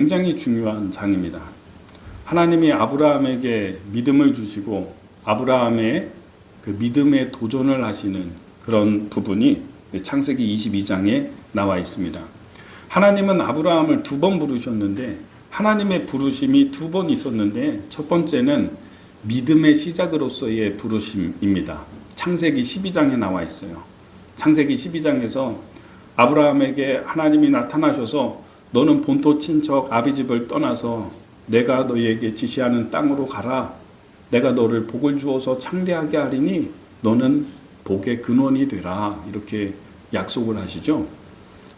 굉장히 중요한 장입니다. 하나님이 아브라함에게 믿음을 주시고 아브라함의 그 믿음의 도전을 하시는 그런 부분이 창세기 22장에 나와 있습니다. 하나님은 아브라함을 2번 부르셨는데 하나님의 부르심이 2번 있었는데 첫 번째는 믿음의 시작으로서의 부르심입니다. 창세기 12장에 나와 있어요. 창세기 12장에서 아브라함에게 하나님이 나타나셔서 너는 본토 친척 아비집을 떠나서 내가 너희에게 지시하는 땅으로 가라. 내가 너를 복을 주어서 창대하게 하리니 너는 복의 근원이 되라. 이렇게 약속을 하시죠.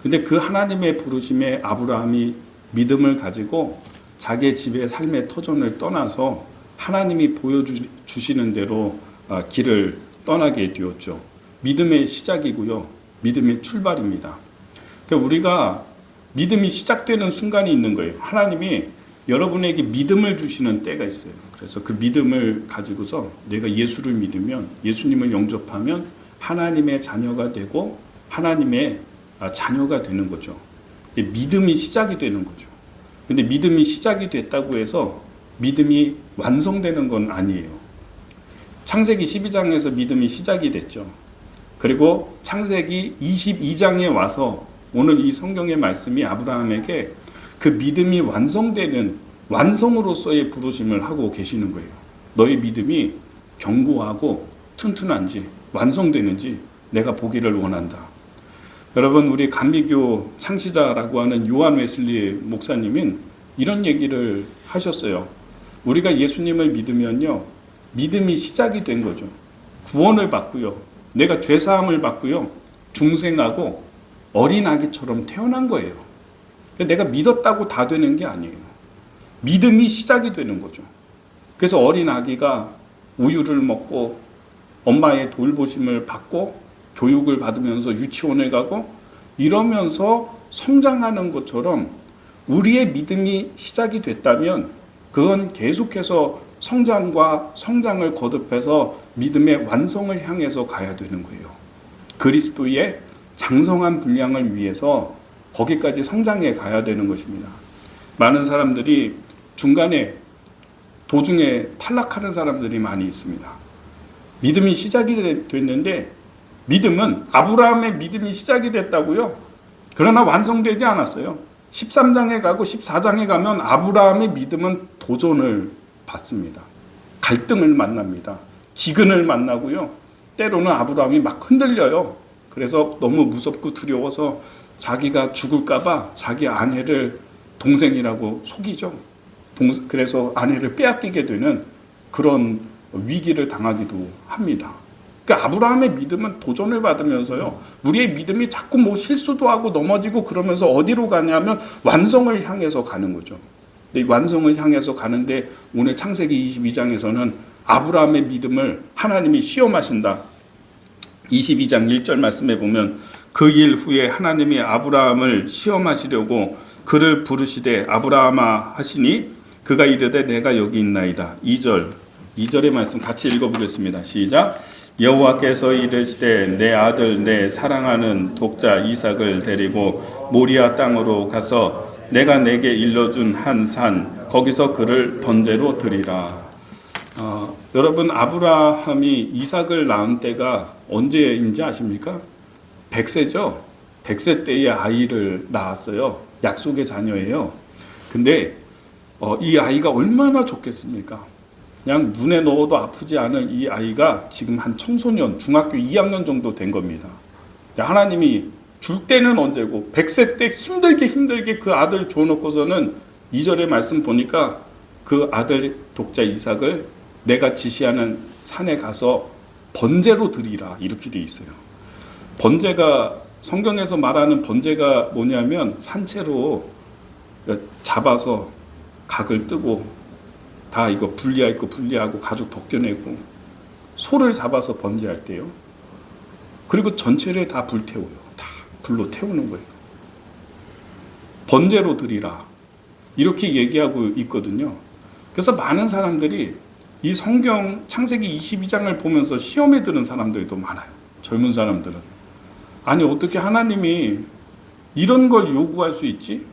근데 그 하나님의 부르심에 아브라함이 믿음을 가지고 자기의 집의 삶의 터전을 떠나서 하나님이 보여주시는 대로 길을 떠나게 되었죠. 믿음의 시작이고요. 믿음의 출발입니다. 그러니까 우리가 믿음이 시작되는 순간이 있는 거예요. 하나님이 여러분에게 믿음을 주시는 때가 있어요. 그래서 그 믿음을 가지고서 내가 예수를 믿으면, 예수님을 영접하면 하나님의 자녀가 되고 하나님의 자녀가 되는 거죠. 믿음이 시작이 되는 거죠. 근데 믿음이 시작이 됐다고 해서 믿음이 완성되는 건 아니에요. 창세기 12장에서 믿음이 시작이 됐죠. 그리고 창세기 22장에 와서 오늘 이 성경의 말씀이 아브라함에게 그 믿음이 완성되는 완성으로서의 부르심을 하고 계시는 거예요. 너의 믿음이 견고하고 튼튼한지 완성되는지 내가 보기를 원한다. 여러분, 우리 감리교 창시자라고 하는 요한 웨슬리 목사님은 이런 얘기를 하셨어요. 우리가 예수님을 믿으면요, 믿음이 시작이 된 거죠. 구원을 받고요, 내가 죄사함을 받고요, 중생하고 어린아기처럼 태어난 거예요. 내가 믿었다고 다 되는 게 아니에요. 믿음이 시작이 되는 거죠. 그래서 어린아기가 우유를 먹고 엄마의 돌보심을 받고 교육을 받으면서 유치원에 가고 이러면서 성장하는 것처럼 우리의 믿음이 시작이 됐다면 그건 계속해서 성장과 성장을 거듭해서 믿음의 완성을 향해서 가야 되는 거예요. 그리스도의 장성한 분량을 위해서 거기까지 성장해 가야 되는 것입니다. 많은 사람들이 중간에 도중에 탈락하는 사람들이 많이 있습니다. 믿음이 시작이 됐는데 믿음은 아브라함의 믿음이 시작이 됐다고요. 그러나 완성되지 않았어요. 13장에 가고 14장에 가면 아브라함의 믿음은 도전을 받습니다. 갈등을 만납니다. 기근을 만나고요. 때로는 아브라함이 막 흔들려요. 그래서 너무 무섭고 두려워서 자기가 죽을까봐 자기 아내를 동생이라고 속이죠. 그래서 아내를 빼앗기게 되는 그런 위기를 당하기도 합니다. 그러니까 아브라함의 믿음은 도전을 받으면서요, 우리의 믿음이 자꾸 뭐 실수도 하고 넘어지고 그러면서 어디로 가냐면 완성을 향해서 가는 거죠. 근데 이 완성을 향해서 가는데 오늘 창세기 22장에서는 아브라함의 믿음을 하나님이 시험하신다. 22장 1절 말씀에 보면 그 일 후에 하나님이 아브라함을 시험하시려고 그를 부르시되 아브라함아 하시니 그가 이르되 내가 여기 있나이다. 2절의 말씀 같이 읽어보겠습니다. 시작. 여호와께서 이르시되 내 아들 내 사랑하는 독자 이삭을 데리고 모리아 땅으로 가서 내가 내게 일러준 한 산 거기서 그를 번제로 드리라. 여러분, 아브라함이 이삭을 낳은 때가 언제인지 아십니까? 100세죠. 100세 때에 아이를 낳았어요. 약속의 자녀예요. 근데 이 아이가 얼마나 좋겠습니까? 그냥 눈에 넣어도 아프지 않은 이 아이가 지금 한 청소년, 중학교 2학년 정도 된 겁니다. 하나님이 줄 때는 언제고 100세 때 힘들게 그 아들 줘놓고서는 2절의 말씀 보니까 그 아들 독자 이삭을 내가 지시하는 산에 가서 번제로 드리라 이렇게 돼 있어요. 번제가, 성경에서 말하는 번제가 뭐냐면 산채로 잡아서 각을 뜨고 다 이거 분리할 거 분리하고 가죽 벗겨내고 소를 잡아서 번제할 때요. 그리고 전체를 다 불태워요. 다 불로 태우는 거예요. 번제로 드리라 이렇게 얘기하고 있거든요. 그래서 많은 사람들이 이 성경 창세기 22장을 보면서 시험에 드는 사람들도 많아요. 젊은 사람들은. 아니 어떻게 하나님이 이런 걸 요구할 수 있지?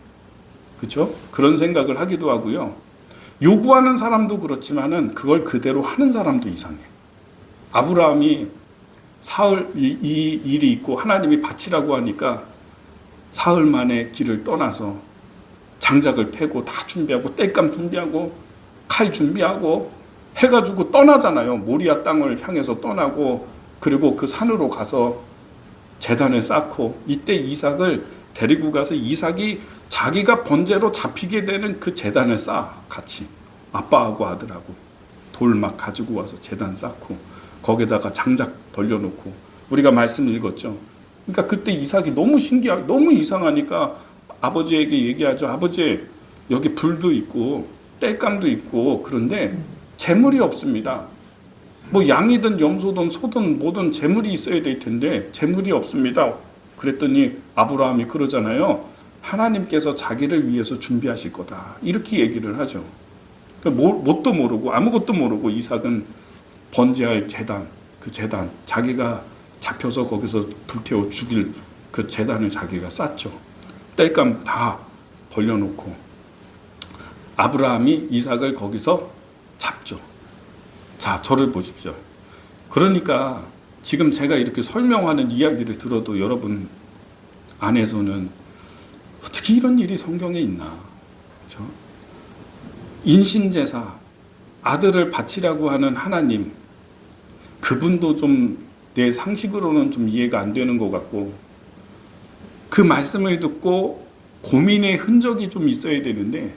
그렇죠? 그런 생각을 하기도 하고요. 요구하는 사람도 그렇지만은 그걸 그대로 하는 사람도 이상해. 아브라함이 사흘 이 일이 있고 하나님이 바치라고 하니까 사흘 만에 길을 떠나서 장작을 패고 다 준비하고 땔감 준비하고 칼 준비하고 해가지고 떠나잖아요. 모리아 땅을 향해서 떠나고 그리고 그 산으로 가서 제단을 쌓고 이때 이삭을 데리고 가서 이삭이 자기가 번제로 잡히게 되는 그 제단을 쌓아 같이 아빠하고 아들하고 돌 막 가지고 와서 제단 쌓고 거기다가 장작 벌려놓고 우리가 말씀 읽었죠. 그러니까 그때 이삭이 너무 신기하고 너무 이상하니까 아버지에게 얘기하죠. 아버지 여기 불도 있고 땔감도 있고 그런데 재물이 없습니다. 뭐 양이든 염소든 소든 뭐든 재물이 있어야 될 텐데 재물이 없습니다. 그랬더니 아브라함이 그러잖아요. 하나님께서 자기를 위해서 준비하실 거다. 이렇게 얘기를 하죠. 그러니까 뭣도 모르고 아무것도 모르고 이삭은 번제할 제단, 그 제단 자기가 잡혀서 거기서 불태워 죽일 그 제단을 자기가 쌓죠. 땔감 다 벌려놓고 아브라함이 이삭을 거기서 잡죠. 자, 저를 보십시오. 그러니까 지금 제가 이렇게 설명하는 이야기를 들어도 여러분 안에서는 어떻게 이런 일이 성경에 있나? 그렇죠? 인신제사, 아들을 바치라고 하는 하나님, 그분도 좀 내 상식으로는 좀 이해가 안 되는 것 같고 그 말씀을 듣고 고민의 흔적이 좀 있어야 되는데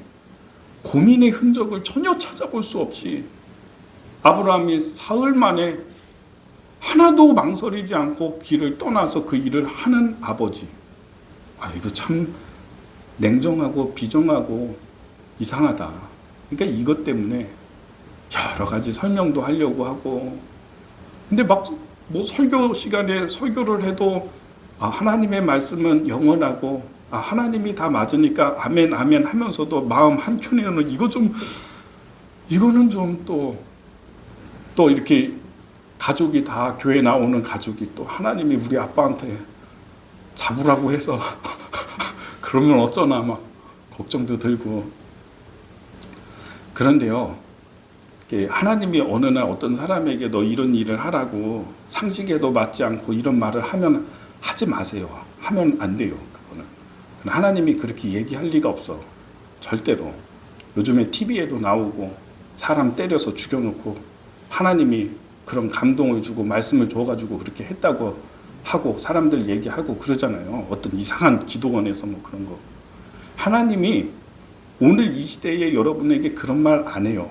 고민의 흔적을 전혀 찾아볼 수 없이 아브라함이 사흘 만에 하나도 망설이지 않고 길을 떠나서 그 일을 하는 아버지. 이거 참 냉정하고 비정하고 이상하다. 그러니까 이것 때문에 여러 가지 설명도 하려고 하고 근데 막 뭐 설교 시간에 설교를 해도 하나님의 말씀은 영원하고 하나님이 다 맞으니까 아멘 아멘 하면서도 마음 한켠에는 이거는 좀 또 이렇게 가족이 다 교회 나오는 가족이 또 하나님이 우리 아빠한테 잡으라고 해서 그러면 어쩌나 막 걱정도 들고 그런데요. 하나님이 어느 날 어떤 사람에게 너 이런 일을 하라고 상식에도 맞지 않고 이런 말을 하면 하지 마세요. 하면 안 돼요. 그거는 하나님이 그렇게 얘기할 리가 없어. 절대로. 요즘에 TV에도 나오고 사람 때려서 죽여놓고 하나님이 그런 감동을 주고 말씀을 줘가지고 그렇게 했다고 하고 사람들 얘기하고 그러잖아요. 어떤 이상한 기도원에서 뭐 그런 거. 하나님이 오늘 이 시대에 여러분에게 그런 말 안 해요.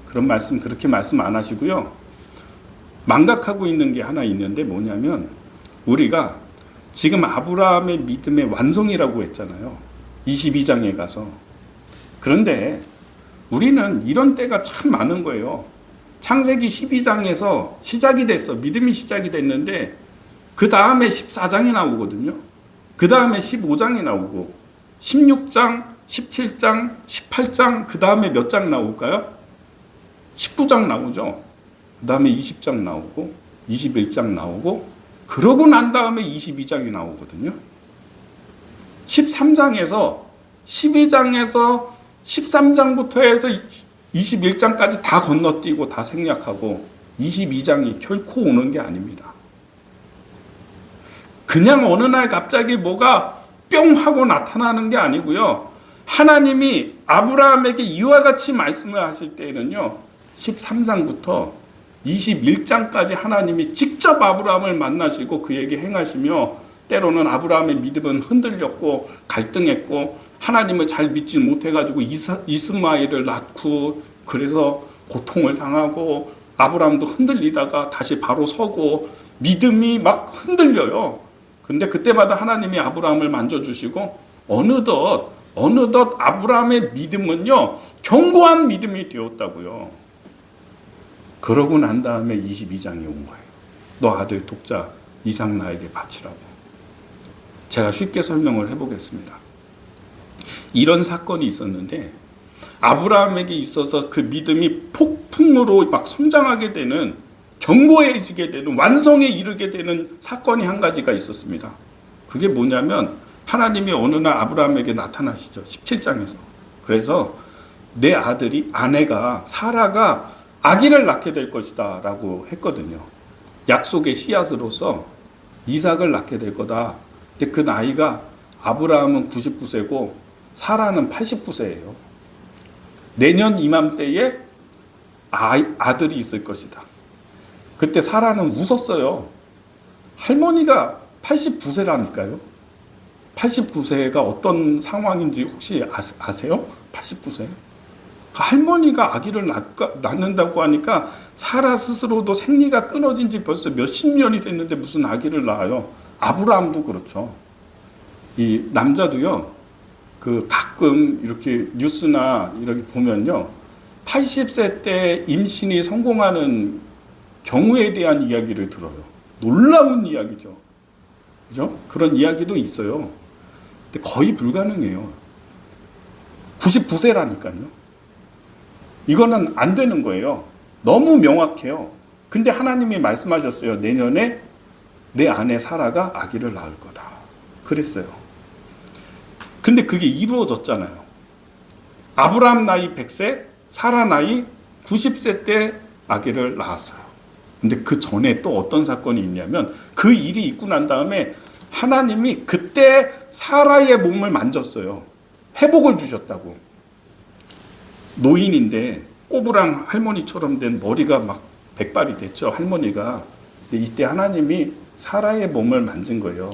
그런 말씀 그렇게 말씀 안 하시고요. 망각하고 있는 게 하나 있는데 뭐냐면 우리가 지금 아브라함의 믿음의 완성이라고 했잖아요. 22장에 가서. 그런데 우리는 이런 때가 참 많은 거예요. 창세기 12장에서 시작이 됐어. 믿음이 시작이 됐는데 그 다음에 14장이 나오거든요. 그 다음에 15장이 나오고 16장, 17장, 18장 그 다음에 몇 장 나올까요? 19장 나오죠. 그 다음에 20장 나오고 21장 나오고 그러고 난 다음에 22장이 나오거든요. 13장에서 12장에서 13장부터 해서 21장까지 다 건너뛰고 다 생략하고 22장이 결코 오는 게 아닙니다. 그냥 어느 날 갑자기 뭐가 뿅 하고 나타나는 게 아니고요. 하나님이 아브라함에게 이와 같이 말씀을 하실 때에는요. 13장부터 21장까지 하나님이 직접 아브라함을 만나시고 그에게 행하시며 때로는 아브라함의 믿음은 흔들렸고 갈등했고 하나님을 잘 믿지 못해가지고 이스마엘을 낳고 그래서 고통을 당하고 아브라함도 흔들리다가 다시 바로 서고 믿음이 막 흔들려요. 근데 그때마다 하나님이 아브라함을 만져주시고 어느덧 아브라함의 믿음은요 견고한 믿음이 되었다고요. 그러고 난 다음에 22장이 온 거예요. 너 아들 독자 이삭 나에게 바치라고. 제가 쉽게 설명을 해보겠습니다. 이런 사건이 있었는데 아브라함에게 있어서 그 믿음이 폭풍으로 막 성장하게 되는 견고해지게 되는 완성에 이르게 되는 사건이 한 가지가 있었습니다. 그게 뭐냐면 하나님이 어느 날 아브라함에게 나타나시죠. 17장에서. 그래서 내 아내가 사라가 아기를 낳게 될 것이다 라고 했거든요. 약속의 씨앗으로서 이삭을 낳게 될 거다. 근데 그 나이가 아브라함은 99세고 사라는 89세예요. 내년 이맘때에 아들이 있을 것이다. 그때 사라는 웃었어요. 할머니가 89세라니까요. 89세가 어떤 상황인지 혹시 아세요? 89세. 할머니가 아기를 낳는다고 하니까 사라 스스로도 생리가 끊어진 지 벌써 몇십 년이 됐는데 무슨 아기를 낳아요. 아브라함도 그렇죠. 이 남자도요. 가끔 이렇게 뉴스나 이렇게 보면요. 80세 때 임신이 성공하는 경우에 대한 이야기를 들어요. 놀라운 이야기죠. 그죠? 그런 이야기도 있어요. 근데 거의 불가능해요. 99세라니까요. 이거는 안 되는 거예요. 너무 명확해요. 근데 하나님이 말씀하셨어요. 내년에 내 아내 사라가 아기를 낳을 거다. 그랬어요. 근데 그게 이루어졌잖아요. 아브라함 나이 100세, 사라 나이 90세 때 아기를 낳았어요. 근데 그 전에 또 어떤 사건이 있냐면 그 일이 있고 난 다음에 하나님이 그때 사라의 몸을 만졌어요. 회복을 주셨다고. 노인인데 꼬부랑 할머니처럼 된 머리가 막 백발이 됐죠. 할머니가. 근데 이때 하나님이 사라의 몸을 만진 거예요.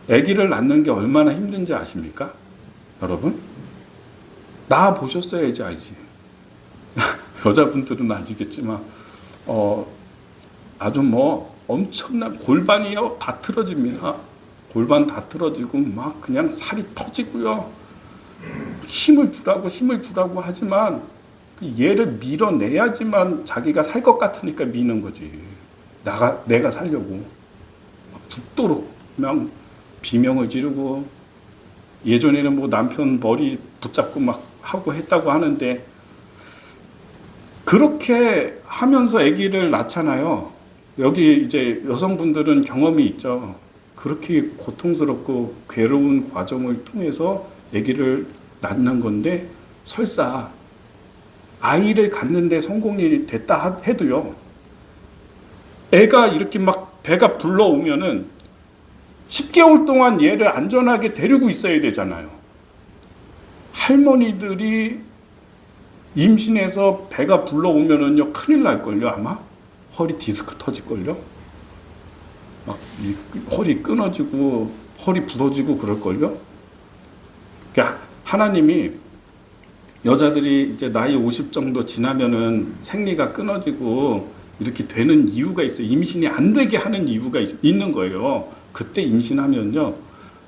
아기를 낳는 게 얼마나 힘든지 아십니까? 여러분? 낳아 보셨어야지 알지. 여자분들은 아시겠지만 아주 엄청난 골반이요 다 틀어집니다. 골반 다 틀어지고 막 그냥 살이 터지고요. 힘을 주라고 하지만 얘를 밀어내야지만 자기가 살 것 같으니까 미는 거지. 내가 살려고 막 죽도록 그냥 비명을 지르고 예전에는 남편 머리 붙잡고 막 하고 했다고 하는데 그렇게 하면서 아기를 낳잖아요. 여기 이제 여성분들은 경험이 있죠. 그렇게 고통스럽고 괴로운 과정을 통해서 아기를 낳는 건데 설사 아이를 갖는데 성공이 됐다 해도요. 애가 이렇게 막 배가 불러오면은 10개월 동안 얘를 안전하게 데리고 있어야 되잖아요. 할머니들이 임신해서 배가 불러오면은요 큰일 날걸요 아마. 허리 디스크 터질걸요. 막 허리 끊어지고 허리 부러지고 그럴걸요. 그러니까 하나님이 여자들이 이제 나이 50 정도 지나면은 생리가 끊어지고 이렇게 되는 이유가 있어요. 임신이 안 되게 하는 이유가 있는 거예요. 그때 임신하면요,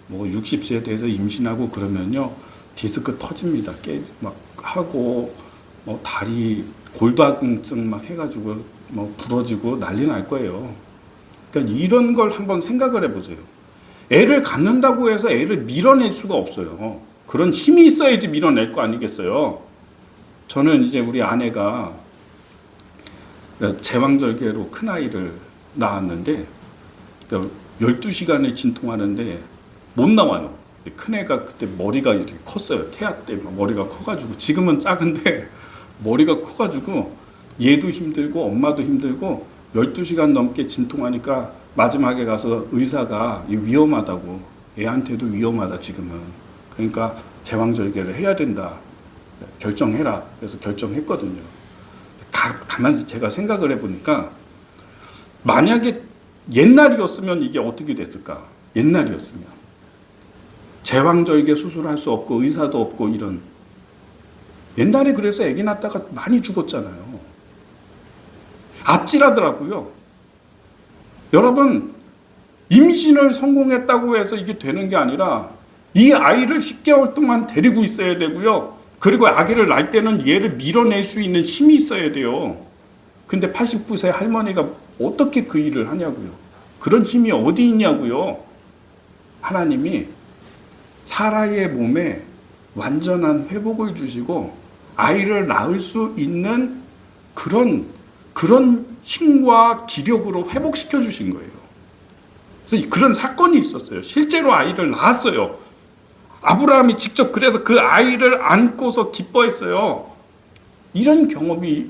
60세 돼서 임신하고 그러면요, 디스크 터집니다. 막 하고, 다리 골다공증 막 해가지고 부러지고 난리 날 거예요. 그러니까 이런 걸 한번 생각을 해보세요. 애를 갖는다고 해서 애를 밀어낼 수가 없어요. 그런 힘이 있어야지 밀어낼 거 아니겠어요. 저는 이제 우리 아내가 제왕절개로 큰아이를 낳았는데 12시간을 진통하는데 못 나와요. 큰애가 그때 머리가 이렇게 컸어요. 태아 때 머리가 커가지고 지금은 작은데 머리가 커가지고 얘도 힘들고 엄마도 힘들고 12시간 넘게 진통하니까 마지막에 가서 의사가 위험하다고 애한테도 위험하다 지금은 그러니까 제왕절개를 해야 된다 결정해라 그래서 결정했거든요. 가만히 제가 생각을 해보니까 만약에 옛날이었으면 이게 어떻게 됐을까? 옛날이었으면 제왕절개 수술할 수 없고 의사도 없고 이런 옛날에 그래서 아기 낳다가 많이 죽었잖아요. 아찔하더라고요. 여러분 임신을 성공했다고 해서 이게 되는 게 아니라 이 아이를 10개월 동안 데리고 있어야 되고요. 그리고 아기를 낳을 때는 얘를 밀어낼 수 있는 힘이 있어야 돼요. 근데 89세 할머니가 어떻게 그 일을 하냐고요. 그런 힘이 어디 있냐고요. 하나님이 사라의 몸에 완전한 회복을 주시고 아이를 낳을 수 있는 그런 힘과 기력으로 회복시켜 주신 거예요. 그래서 그런 사건이 있었어요. 실제로 아이를 낳았어요. 아브라함이 직접 그래서 그 아이를 안고서 기뻐했어요. 이런 경험이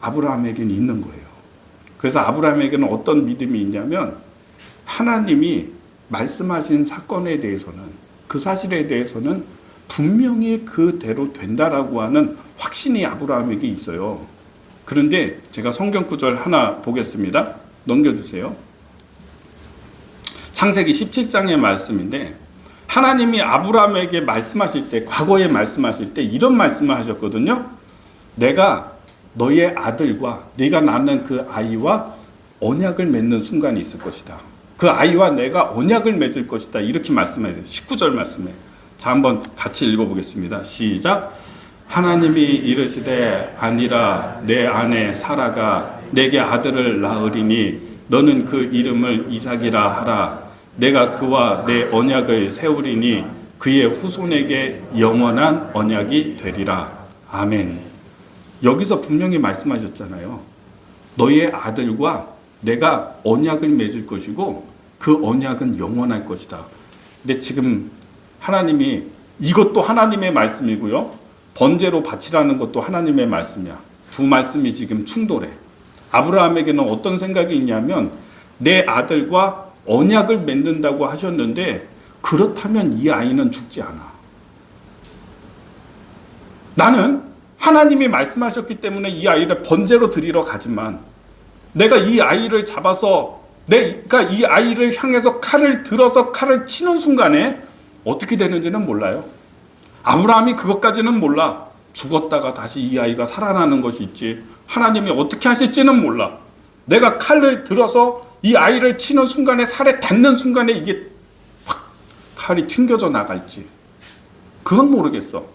아브라함에게는 있는 거예요. 그래서 아브라함에게는 어떤 믿음이 있냐면 하나님이 말씀하신 사건에 대해서는, 그 사실에 대해서는 분명히 그대로 된다라고 하는 확신이 아브라함에게 있어요. 그런데 제가 성경 구절 하나 보겠습니다. 넘겨주세요. 창세기 17장의 말씀인데 하나님이 아브라함에게 말씀하실 때, 과거에 말씀하실 때 이런 말씀을 하셨거든요. 내가 너의 아들과 네가 낳는 그 아이와 언약을 맺는 순간이 있을 것이다. 그 아이와 내가 언약을 맺을 것이다. 이렇게 말씀해요. 19절 말씀에. 자, 한번 같이 읽어보겠습니다. 시작. 하나님이 이르시되 아니라 내 아내 사라가 내게 아들을 낳으리니 너는 그 이름을 이삭이라 하라. 내가 그와 내 언약을 세우리니 그의 후손에게 영원한 언약이 되리라. 아멘. 여기서 분명히 말씀하셨잖아요. 너의 아들과 내가 언약을 맺을 것이고 그 언약은 영원할 것이다. 근데 지금 하나님이, 이것도 하나님의 말씀이고요, 번제로 바치라는 것도 하나님의 말씀이야. 두 말씀이 지금 충돌해. 아브라함에게는 어떤 생각이 있냐면 내 아들과 언약을 맺는다고 하셨는데 그렇다면 이 아이는 죽지 않아. 나는 하나님이 말씀하셨기 때문에 이 아이를 번제로 드리러 가지만 내가 이 아이를 잡아서 내가 이 아이를 향해서 칼을 들어서 칼을 치는 순간에 어떻게 되는지는 몰라요. 아브라함이 그것까지는 몰라. 죽었다가 다시 이 아이가 살아나는 것이 있지 하나님이 어떻게 하실지는 몰라. 내가 칼을 들어서 이 아이를 치는 순간에, 살에 닿는 순간에 이게 확 칼이 튕겨져 나갈지 그건 모르겠어.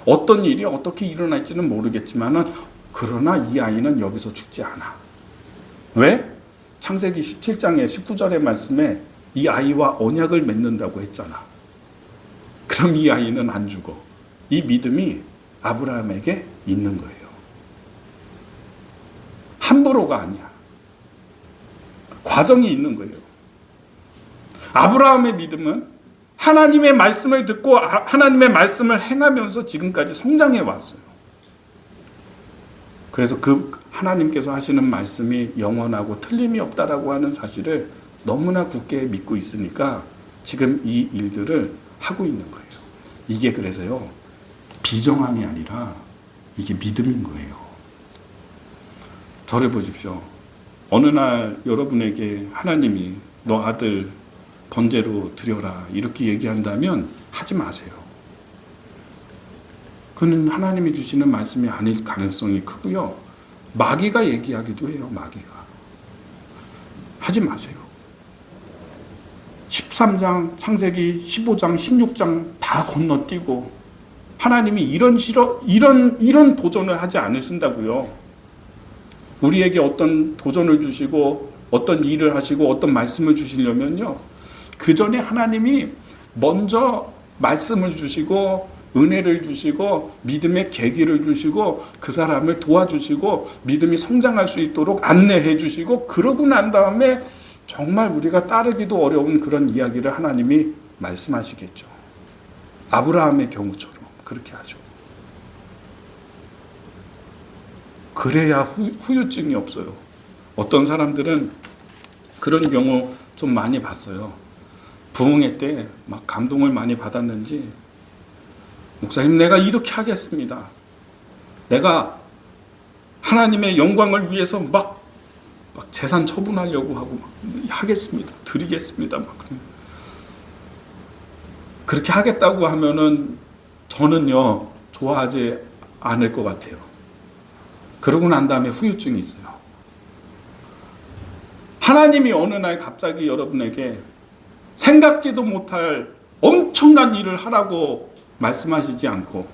어떤 일이 어떻게 일어날지는 모르겠지만은 그러나 이 아이는 여기서 죽지 않아. 왜? 창세기 17장의 19절의 말씀에 이 아이와 언약을 맺는다고 했잖아. 그럼 이 아이는 안 죽어. 이 믿음이 아브라함에게 있는 거예요. 함부로가 아니야. 과정이 있는 거예요. 아브라함의 믿음은 하나님의 말씀을 듣고 하나님의 말씀을 행하면서 지금까지 성장해 왔어요. 그래서 그 하나님께서 하시는 말씀이 영원하고 틀림이 없다라고 하는 사실을 너무나 굳게 믿고 있으니까 지금 이 일들을 하고 있는 거예요. 이게 그래서요, 비정함이 아니라 이게 믿음인 거예요. 저를 보십시오. 어느 날 여러분에게 하나님이 너 아들 번제로 드려라 이렇게 얘기한다면 하지 마세요. 그는 하나님이 주시는 말씀이 아닐 가능성이 크고요. 마귀가 얘기하기도 해요. 마귀가. 하지 마세요. 13장, 창세기 15장, 16장 다 건너뛰고 하나님이 이런 도전을 하지 않으신다고요. 우리에게 어떤 도전을 주시고 어떤 일을 하시고 어떤 말씀을 주시려면요, 그 전에 하나님이 먼저 말씀을 주시고 은혜를 주시고 믿음의 계기를 주시고 그 사람을 도와주시고 믿음이 성장할 수 있도록 안내해 주시고 그러고 난 다음에 정말 우리가 따르기도 어려운 그런 이야기를 하나님이 말씀하시겠죠. 아브라함의 경우처럼 그렇게 하죠. 그래야 후유증이 없어요. 어떤 사람들은 그런 경우 좀 많이 봤어요. 부흥회 때 막 감동을 많이 받았는지, 목사님 내가 이렇게 하겠습니다. 내가 하나님의 영광을 위해서 막 재산 처분하려고 하고 막 하겠습니다. 드리겠습니다. 막 그렇게 하겠다고 하면은 저는요 좋아하지 않을 것 같아요. 그러고 난 다음에 후유증이 있어요. 하나님이 어느 날 갑자기 여러분에게 생각지도 못할 엄청난 일을 하라고 말씀하시지 않고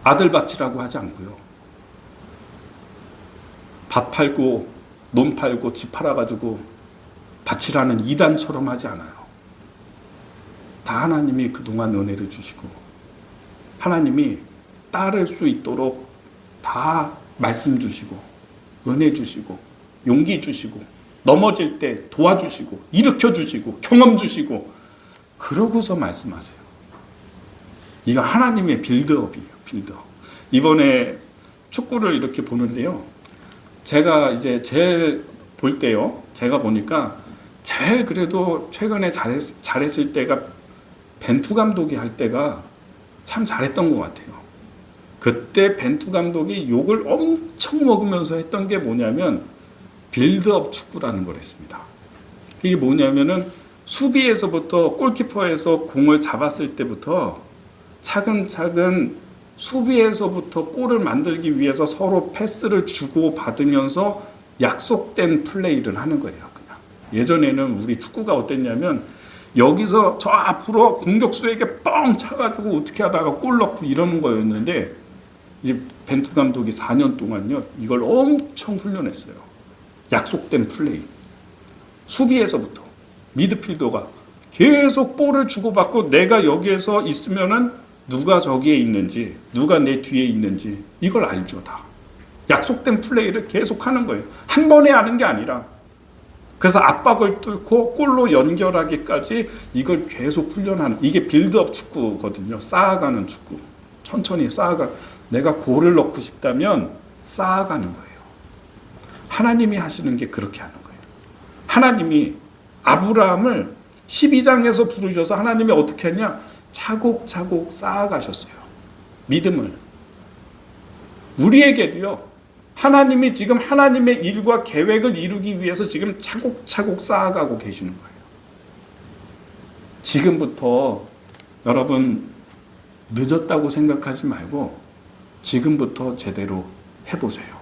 아들 바치라고 하지 않고요. 밭 팔고 논 팔고 집 팔아가지고 바치라는 이단처럼 하지 않아요. 다 하나님이 그동안 은혜를 주시고 하나님이 따를 수 있도록 다 말씀 주시고 은혜 주시고 용기 주시고 넘어질 때 도와주시고 일으켜 주시고 경험 주시고 그러고서 말씀하세요. 이거 하나님의 빌드업이에요. 빌드업. 이번에 축구를 이렇게 보는데요. 제가 이제 제일 볼 때요. 제가 보니까 제일 그래도 최근에 잘했을 때가 벤투 감독이 할 때가 참 잘했던 것 같아요. 그때 벤투 감독이 욕을 엄청 먹으면서 했던 게 뭐냐면 빌드업 축구라는 걸 했습니다. 이게 뭐냐면은 수비에서부터 골키퍼에서 공을 잡았을 때부터 차근차근 수비에서부터 골을 만들기 위해서 서로 패스를 주고 받으면서 약속된 플레이를 하는 거예요. 그냥. 예전에는 우리 축구가 어땠냐면 여기서 저 앞으로 공격수에게 뻥 차가지고 어떻게 하다가 골 넣고 이러는 거였는데 이제 벤투 감독이 4년 동안요 이걸 엄청 훈련했어요. 약속된 플레이. 수비에서부터 미드필더가 계속 볼을 주고받고 내가 여기에서 있으면은 누가 저기에 있는지 누가 내 뒤에 있는지 이걸 알죠. 다 약속된 플레이를 계속 하는 거예요. 한 번에 하는 게 아니라 그래서 압박을 뚫고 골로 연결하기까지 이걸 계속 훈련하는 이게 빌드업 축구거든요. 쌓아가는 축구. 천천히 쌓아가 내가 골을 넣고 싶다면 쌓아가는 거예요. 하나님이 하시는 게 그렇게 하는 거예요. 하나님이 아브라함을 12장에서 부르셔서 하나님이 어떻게 했냐? 차곡차곡 쌓아가셨어요. 믿음을. 우리에게도요. 하나님이 지금 하나님의 일과 계획을 이루기 위해서 지금 차곡차곡 쌓아가고 계시는 거예요. 지금부터 여러분 늦었다고 생각하지 말고 지금부터 제대로 해보세요.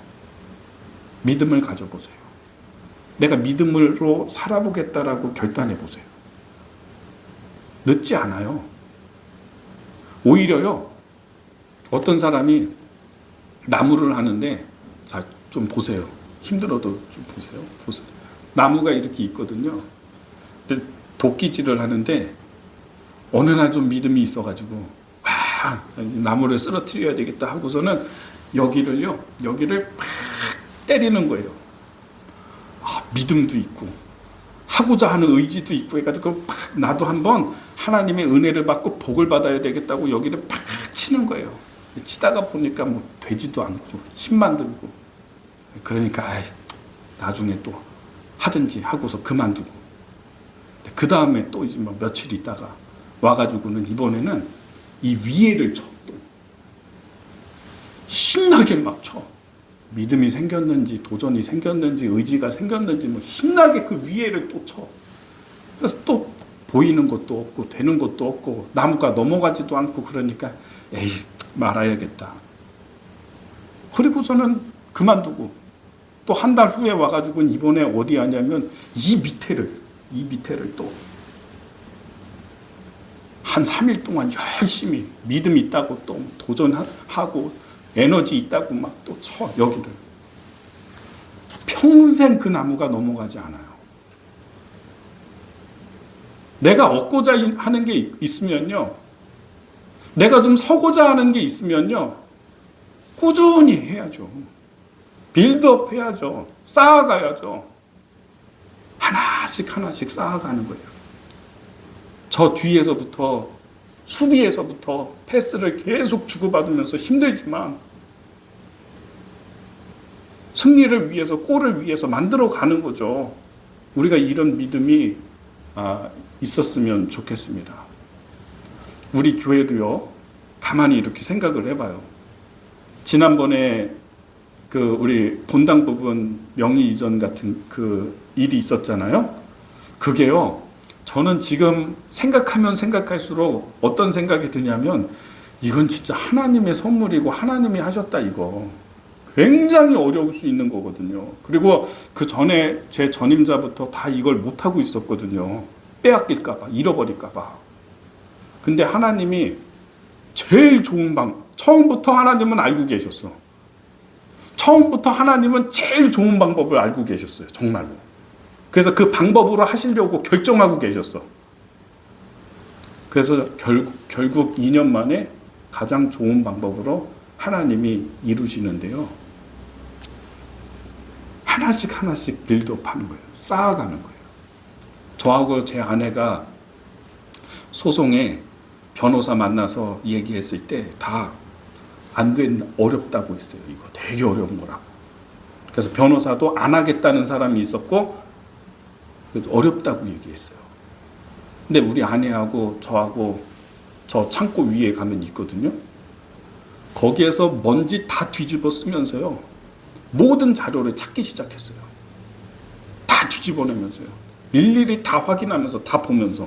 믿음을 가져보세요. 내가 믿음으로 살아보겠다라고 결단해보세요. 늦지 않아요. 오히려요. 어떤 사람이 나무를 하는데 자, 좀 보세요. 힘들어도 좀 보세요. 나무가 이렇게 있거든요. 근데 도끼질을 하는데 어느 날 좀 믿음이 있어가지고 나무를 쓰러뜨려야 되겠다 하고서는 여기를 막 때리는 거예요. 믿음도 있고 하고자 하는 의지도 있고 해가지고 나도 한번 하나님의 은혜를 받고 복을 받아야 되겠다고 여기를 팍 치는 거예요. 치다가 보니까 뭐 되지도 않고 힘만 들고 그러니까 나중에 또 하든지 하고서 그만두고 그 다음에 또 이제 뭐 며칠 있다가 와가지고는 이번에는 이 위에를 쳐. 또 신나게 막 쳐. 믿음이 생겼는지 도전이 생겼는지 의지가 생겼는지 뭐 신나게 그 위에를 또 쳐. 그래서 또 보이는 것도 없고 되는 것도 없고 나무가 넘어가지도 않고 그러니까 에이 말아야겠다. 그리고서는 그만두고 또 한 달 후에 와가지고 이번에 어디 하냐면 이 밑에를 또 한 3일 동안 열심히 믿음 있다고 또 도전하고 에너지 있다고 막 또 쳐 여기를. 평생 그 나무가 넘어가지 않아요. 내가 얻고자 하는 게 있으면요. 내가 좀 서고자 하는 게 있으면요. 꾸준히 해야죠. 빌드업 해야죠. 쌓아가야죠. 하나씩 쌓아가는 거예요. 저 뒤에서부터 수비에서부터 패스를 계속 주고받으면서 힘들지만 승리를 위해서 골을 위해서 만들어가는 거죠. 우리가 이런 믿음이 있었으면 좋겠습니다. 우리 교회도요. 가만히 이렇게 생각을 해봐요. 지난번에 그 우리 본당 부분 명의 이전 같은 그 일이 있었잖아요. 그게요. 저는 지금 생각하면 생각할수록 어떤 생각이 드냐면 이건 진짜 하나님의 선물이고 하나님이 하셨다 이거. 굉장히 어려울 수 있는 거거든요. 그리고 그 전에 제 전임자부터 다 이걸 못하고 있었거든요. 빼앗길까봐, 잃어버릴까봐. 근데 하나님이 제일 좋은 처음부터 하나님은 알고 계셨어. 처음부터 하나님은 제일 좋은 방법을 알고 계셨어요. 정말로. 그래서 그 방법으로 하시려고 결정하고 계셨어. 그래서 결국 2년 만에 가장 좋은 방법으로 하나님이 이루시는데요. 하나씩 빌드업하는 거예요. 쌓아가는 거예요. 저하고 제 아내가 소송에 변호사 만나서 얘기했을 때 다 안 된다, 어렵다고 했어요. 이거 되게 어려운 거라고. 그래서 변호사도 안 하겠다는 사람이 있었고 어렵다고 얘기했어요. 근데 우리 아내하고 저하고 저 창고 위에 가면 있거든요. 거기에서 먼지 다 뒤집어 쓰면서요. 모든 자료를 찾기 시작했어요. 다 뒤집어내면서요. 일일이 다 확인하면서 다 보면서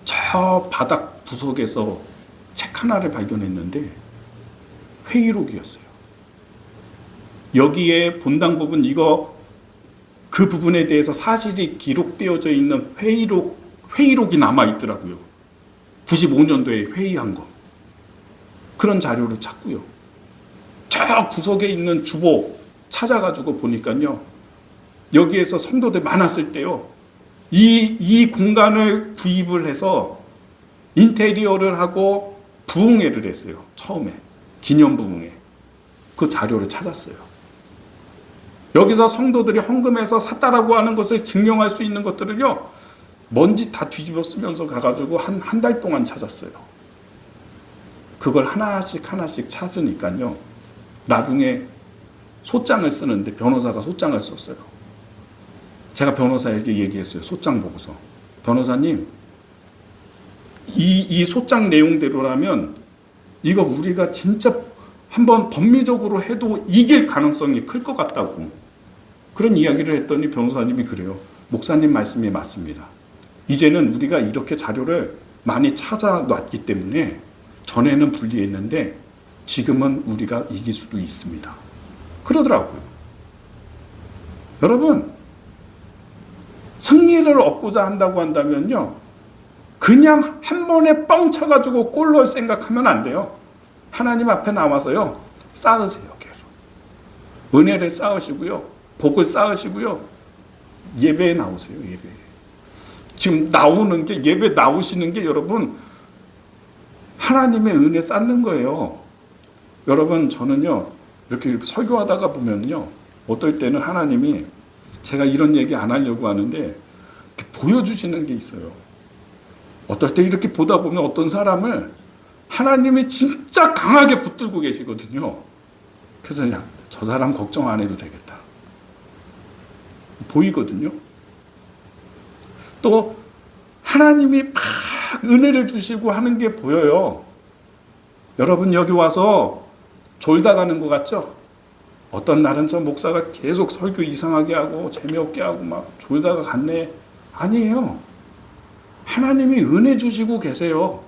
저 바닥 구석에서 책 하나를 발견했는데 회의록이었어요. 여기에 본당 부분 이거 그 부분에 대해서 사실이 기록되어져 있는 회의록이 남아 있더라고요. 95년도에 회의한 거. 그런 자료를 찾고요. 저 구석에 있는 주보 찾아가지고 보니까요. 여기에서 성도들 많았을 때요. 이 공간을 구입을 해서 인테리어를 하고 부흥회를 했어요. 처음에. 기념 부흥회. 그 자료를 찾았어요. 여기서 성도들이 헌금해서 샀다라고 하는 것을 증명할 수 있는 것들을요. 먼지 다 뒤집어 쓰면서 가가지고 한 달 동안 찾았어요. 그걸 하나씩 찾으니까요. 나중에 소장을 쓰는데 변호사가 소장을 썼어요. 제가 변호사에게 얘기했어요. 소장 보고서. 변호사님, 이 소장 내용대로라면 이거 우리가 진짜 한번 법리적으로 해도 이길 가능성이 클 것 같다고. 그런 이야기를 했더니 변호사님이 그래요. 목사님 말씀이 맞습니다. 이제는 우리가 이렇게 자료를 많이 찾아놨기 때문에 전에는 불리했는데 지금은 우리가 이길 수도 있습니다. 그러더라고요. 여러분, 승리를 얻고자 한다고 한다면요. 그냥 한 번에 뻥 쳐가지고 골 넣을 생각하면 안 돼요. 하나님 앞에 나와서요. 쌓으세요. 계속. 은혜를 쌓으시고요. 복을 쌓으시고요. 예배에 나오세요. 예배에. 지금 나오는 게 예배 나오시는 게 여러분 하나님의 은혜 쌓는 거예요. 여러분 저는요. 이렇게 설교하다가 보면요. 어떨 때는 하나님이 제가 이런 얘기 안 하려고 하는데 보여주시는 게 있어요. 어떨 때 이렇게 보다 보면 어떤 사람을 하나님이 진짜 강하게 붙들고 계시거든요. 그래서 그냥 저 사람 걱정 안 해도 되겠다. 보이거든요. 또 하나님이 막 은혜를 주시고 하는 게 보여요. 여러분 여기 와서 졸다 가는 것 같죠? 어떤 날은 저 목사가 계속 설교 이상하게 하고 재미없게 하고 막 졸다가 갔네. 아니에요. 하나님이 은혜 주시고 계세요.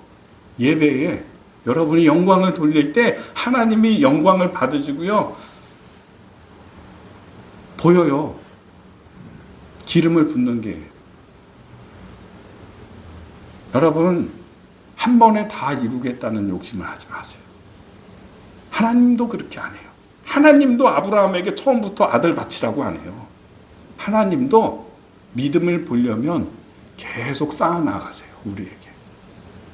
예배에 여러분이 영광을 돌릴 때 하나님이 영광을 받으시고요. 보여요. 기름을 붓는 게. 여러분 한 번에 다 이루겠다는 욕심을 하지 마세요. 하나님도 그렇게 안 해요. 하나님도 아브라함에게 처음부터 아들 바치라고 안 해요. 하나님도 믿음을 보려면 계속 쌓아나가세요. 우리에게.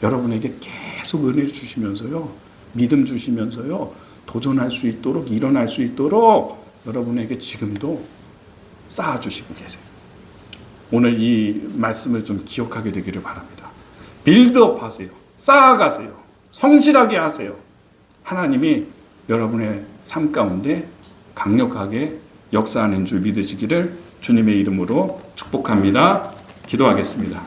여러분에게 계속 은혜 주시면서요. 믿음 주시면서요. 도전할 수 있도록 일어날 수 있도록 여러분에게 지금도 쌓아주시고 계세요. 오늘 이 말씀을 좀 기억하게 되기를 바랍니다. 빌드업 하세요. 쌓아가세요. 성실하게 하세요. 하나님이 여러분의 삶 가운데 강력하게 역사하는 줄 믿으시기를 주님의 이름으로 축복합니다. 기도하겠습니다.